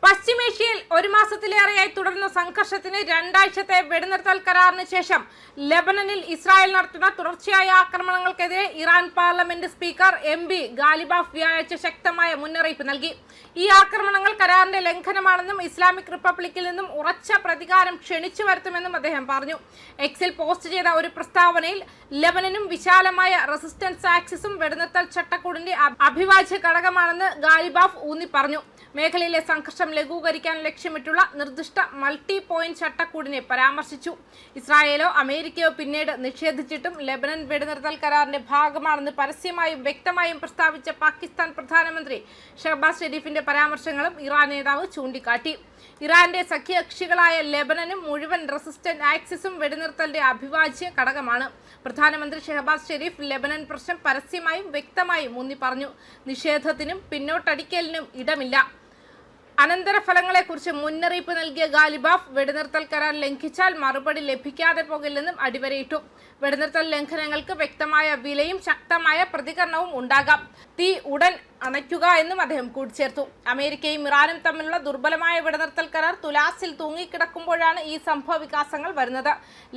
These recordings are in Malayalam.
പശ്ചിമേഷ്യയിൽ ഒരു മാസത്തിലേറെയായി തുടരുന്ന സംഘർഷത്തിന് രണ്ടാഴ്ചത്തെ വെടിനിർത്തൽ കരാറിന് ശേഷം ലെബനനിൽ ഇസ്രായേൽ നടത്തുന്ന തുടർച്ചയായ ആക്രമണങ്ങൾക്കെതിരെ Iran parliament speaker MP Ghalibaf വ്യാഴാഴ്ച ശക്തമായ മുന്നറിയിപ്പ് നൽകി. ഈ ആക്രമണങ്ങൾ കരാറിന്റെ ലംഘനമാണെന്നും ഇസ്ലാമിക് റിപ്പബ്ലിക്കിൽ നിന്നും ഉറച്ച പ്രതികാരം ക്ഷണിച്ചു വരുത്തുമെന്നും അദ്ദേഹം പറഞ്ഞു. എക്സിൽ പോസ്റ്റ് ചെയ്ത ഒരു പ്രസ്താവനയിൽ ലെബനനും വിശാലമായ റെസിസ്റ്റൻസ് ആക്സിസും വെടിനിർത്തൽ ചട്ടക്കൂടിന്റെ അവിഭാജ്യ ഘടകമാണെന്ന് ഗാലിബാഫ് ഊന്നി പറഞ്ഞു. മേഖലയിലെ സംഘർഷം ലഘൂകരിക്കാൻ ലക്ഷ്യമിട്ടുള്ള നിർദ്ദിഷ്ട മൾട്ടി പോയിന്റ് ചട്ടക്കൂടിനെ പരാമർശിച്ചു. ഇസ്രായേലോ അമേരിക്കയോ പിന്നീട് നിഷേധിച്ചിട്ടും ലെബനൻ വെടിനിർത്തൽ കരാറിന്റെ ഭാഗമാണെന്ന് പരസ്യമായും വ്യക്തമായും പ്രസ്താവിച്ച പാകിസ്ഥാൻ പ്രധാനമന്ത്രി ഷഹബാസ് ഷെരീഫിന്റെ പരാമർശങ്ങളും ഇറാൻ നേതാവ് ചൂണ്ടിക്കാട്ടി. ഇറാന്റെ സഖ്യകക്ഷികളായ ലെബനനും മുഴുവൻ റെസിസ്റ്റന്റ് ആക്സിസും വെടിനിർത്തലിന്റെ അവിഭാജ്യ ഘടകമാണ്. പ്രധാനമന്ത്രി ഷഹബാസ് ഷെരീഫ് ലെബനൻ പ്രശ്നം പരസ്യമായും വ്യക്തമായും ഊന്നി പറഞ്ഞു. നിഷേധത്തിനും പിന്നോട്ടടിക്കലിനും ഇടമില്ല. അനന്തരഫലങ്ങളെക്കുറിച്ച് മുന്നറിയിപ്പ് നൽകിയ ഗാലിബാഫ് വെടിനിർത്തൽ കരാർ ലംഘിച്ചാൽ മറുപടി ലഭിക്കാതെ പോകില്ലെന്നും അടിവരയിട്ടു. വെടിനിർത്തൽ ലംഘനങ്ങൾക്ക് വ്യക്തമായ വിലയും ശക്തമായ പ്രതികരണവും ഉണ്ടാകാം. തീ ഉടൻ അണയ്ക്കുക എന്നും അദ്ദേഹം കൂട്ടിച്ചേർത്തു. അമേരിക്കയും ഇറാനും തമ്മിലുള്ള ദുർബലമായ വെടിനിർത്തൽ കരാർ തുലാസിൽ തൂങ്ങിക്കിടക്കുമ്പോഴാണ് ഈ സംഭവ വികാസങ്ങൾ വരുന്നത്.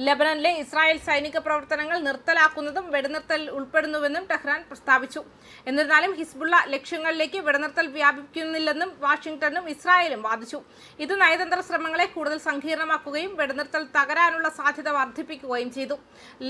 ലെബനനിലെ ഇസ്രായേൽ സൈനിക പ്രവർത്തനങ്ങൾ നിർത്തലാക്കുന്നതും വെടിനിർത്തലിൽ ഉൾപ്പെടുന്നുവെന്നും ടെഹ്റാൻ പ്രസ്താവിച്ചു. എന്നിരുന്നാലും ഹിസ്ബുള്ള ലക്ഷ്യങ്ങളിലേക്ക് വെടിനിർത്തൽ വ്യാപിക്കുന്നില്ലെന്നും വാഷിംഗ്ടണും ഇസ്രായേലും വാദിച്ചു. ഇത് നയതന്ത്ര ശ്രമങ്ങളെ കൂടുതൽ സങ്കീർണമാക്കുകയും വെടിനിർത്തൽ തകരാനുള്ള സാധ്യത വർദ്ധിപ്പിക്കുകയും ചെയ്തു.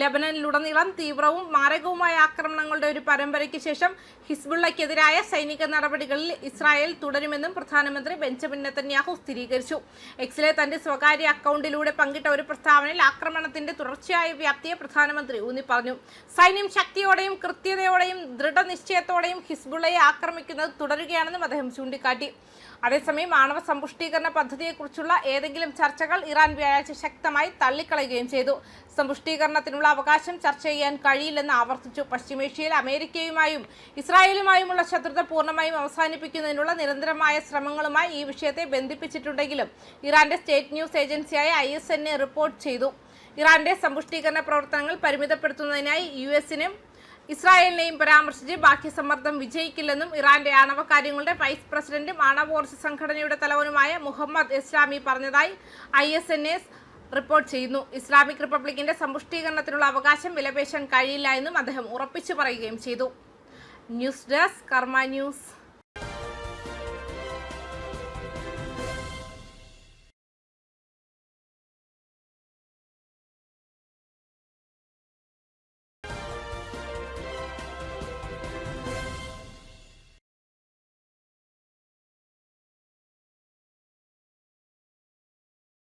ലെബനനിലുടനീളം തീവ്രവും മാരകവുമായ ആക്രമണങ്ങളുടെ ഒരു പരമ്പരയ്ക്ക് ശേഷം ഹിസ്ബുള്ളയ്ക്കെതിരായ സൈനിക നടപടികളിൽ ഇസ്രായേൽ തുടരുമെന്നും പ്രധാനമന്ത്രി ബെഞ്ചമിൻ നെതന്യാഹു സ്ഥിരീകരിച്ചു. എക്സിലെ തന്റെ സ്വകാര്യ അക്കൗണ്ടിലൂടെ പങ്കിട്ട ഒരു പ്രസ്താവനയിൽ ആക്രമണത്തിന്റെ തുടർച്ചയായ വ്യാപ്തിയെ പ്രധാനമന്ത്രി ഊന്നി പറഞ്ഞു. സൈന്യം ശക്തിയോടെയും കൃത്യതയോടെയും ദൃഢനിശ്ചയത്തോടെയും ഹിസ്ബുള്ളയെ ആക്രമിക്കുന്നത് തുടരുകയാണെന്നും അദ്ദേഹം ചൂണ്ടിക്കാട്ടി. അതേസമയം ആണവ സമ്പുഷ്ടീകരണ പദ്ധതിയെക്കുറിച്ചുള്ള ഏതെങ്കിലും ചർച്ചകൾ ഇറാൻ വ്യാഴാഴ്ച ശക്തമായി തള്ളിക്കളയുകയും ചെയ്തു. സമ്പുഷ്ടീകരണത്തിനുള്ള അവകാശം ചർച്ച ചെയ്യാൻ കഴിയില്ലെന്ന് ആവർത്തിച്ചു. പശ്ചിമേഷ്യയിൽ അമേരിക്കയുമായും ഇസ്രായേലുമായുമുള്ള ശത്രുത പൂർണ്ണമായും അവസാനിപ്പിക്കുന്നതിനുള്ള നിരന്തരമായ ശ്രമങ്ങളുമായി ഈ വിഷയത്തെ ബന്ധിപ്പിച്ചിട്ടുണ്ടെങ്കിലും ഇറാന്റെ സ്റ്റേറ്റ് ന്യൂസ് ഏജൻസിയായ ISNA റിപ്പോർട്ട് ചെയ്തു. ഇറാന്റെ സമ്പുഷ്ടീകരണ പ്രവർത്തനങ്ങൾ പരിമിതപ്പെടുത്തുന്നതിനായി US-നും ഇസ്രായേലിനെയും പരാമർശിച്ച് ബാഹ്യസമ്മർദ്ദം വിജയിക്കില്ലെന്നും ഇറാന്റെ ആണവ കാര്യങ്ങളുടെ വൈസ് പ്രസിഡന്റും ആണവോർജ്ജ സംഘടനയുടെ തലവനുമായ മുഹമ്മദ് ഇസ്ലാമി പറഞ്ഞതായി ISNA റിപ്പോർട്ട് ചെയ്യുന്നു. ഇസ്ലാമിക് റിപ്പബ്ലിക്കിന്റെ സമ്പുഷ്ടീകരണത്തിനുള്ള അവകാശം വിലപേശാൻ കഴിയില്ല എന്നും അദ്ദേഹം ഉറപ്പിച്ചു പറയുകയും ചെയ്തു. ന്യൂസ് ഡെസ്ക് കർമ്മ ന്യൂസ്.